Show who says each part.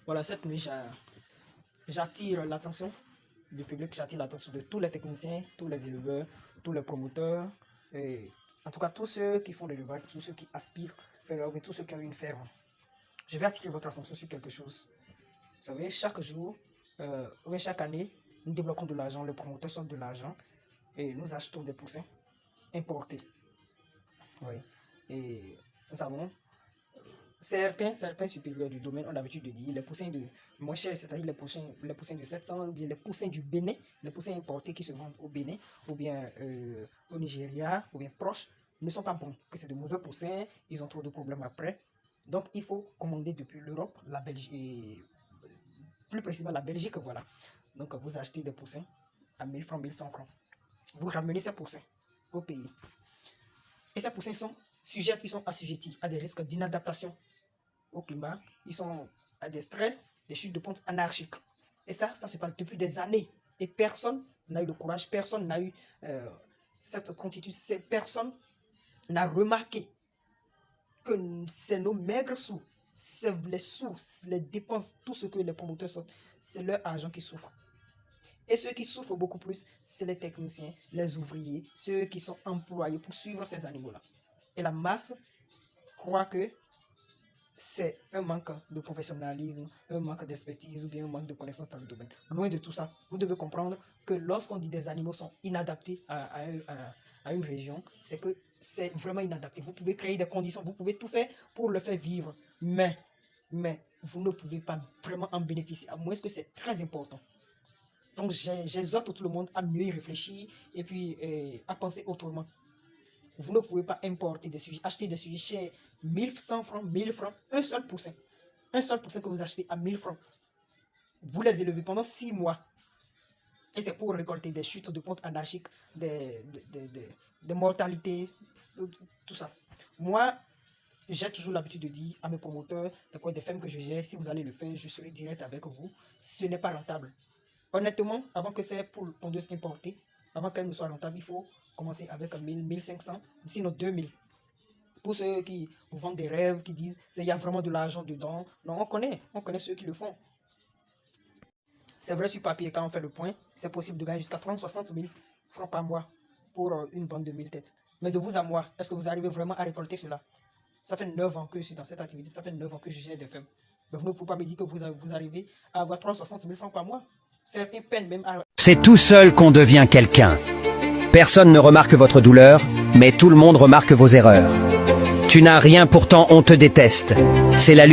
Speaker 1: Voilà, cette nuit, j'attire l'attention du public, j'attire l'attention de tous les techniciens, tous les éleveurs, tous les promoteurs, et en tout cas tous ceux qui font de l'élevage, tous ceux qui aspirent faire l'élevage, tous ceux qui ont une ferme. Je vais attirer votre attention sur quelque chose. Vous savez, chaque jour, chaque année, nous débloquons de l'argent, les promoteurs sortent de l'argent et nous achetons des poussins importés. Oui. Et nous savons, certains supérieurs du domaine ont l'habitude de dire les poussins de moins chers, c'est-à-dire les poussins de 700 ou bien les poussins du Bénin, les poussins importés qui se vendent au Bénin ou bien au Nigeria ou bien proche, ne sont pas bons, que c'est de mauvais poussins, ils ont trop de problèmes après. Donc il faut commander depuis l'Europe, la Belgique et plus précisément la Belgique, voilà. Donc vous achetez des poussins à 1000 francs, 1100 francs. Vous ramenez ces poussins au pays. Et ces poussins sont assujettis à des risques d'inadaptation au climat. Ils sont à des stress, des chutes de ponte anarchiques. Et ça se passe depuis des années. Et personne n'a eu le courage, personne n'a eu cette promptitude, personne n'a remarqué que c'est nos maigres sous, c'est les sous, les dépenses, tout ce que les promoteurs sortent, c'est leur argent qui souffre. Et ceux qui souffrent beaucoup plus, c'est les techniciens, les ouvriers, ceux qui sont employés pour suivre ces animaux-là. Et la masse croit que c'est un manque de professionnalisme, un manque d'expertise ou bien un manque de connaissances dans le domaine. Loin de tout ça, vous devez comprendre que lorsqu'on dit des animaux sont inadaptés à une région, c'est que c'est vraiment inadapté. Vous pouvez créer des conditions, vous pouvez tout faire pour le faire vivre, mais vous ne pouvez pas vraiment en bénéficier, à moins que c'est très important. Donc j'exhorte tout le monde à mieux y réfléchir et puis à penser autrement. Vous ne pouvez pas importer des sujets, acheter des sujets chers, 1100 francs, 1000 francs, un seul poussin que vous achetez à 1000 francs. Vous les élevez pendant 6 mois. Et c'est pour récolter des chutes de ponte anarchiques, des mortalités, tout ça. Moi, j'ai toujours l'habitude de dire à mes promoteurs, des fermes que je gère, si vous allez le faire, je serai direct avec vous. Ce n'est pas rentable. Honnêtement, avant que ces poules pondeuses importées, avant qu'elles ne soient rentables, il faut commencer avec 1000, 1500, sinon 2000. Pour ceux qui vous vendent des rêves, qui disent il y a vraiment de l'argent dedans. Non, on connaît ceux qui le font. C'est vrai sur papier, quand on fait le point, c'est possible de gagner jusqu'à 30-60 000 francs par mois pour une bande de 1000 têtes. Mais de vous à moi, est-ce que vous arrivez vraiment à récolter cela? Ça fait 9 ans que je suis dans cette activité, ça fait 9 ans que je gère des fermes. Mais vous ne pouvez pas me dire que vous arrivez à avoir 360 000 francs par mois. Certains peinent même à...
Speaker 2: C'est tout seul qu'on devient quelqu'un. Personne ne remarque votre douleur, mais tout le monde remarque vos erreurs. Tu n'as rien, pourtant on te déteste. C'est la lutte.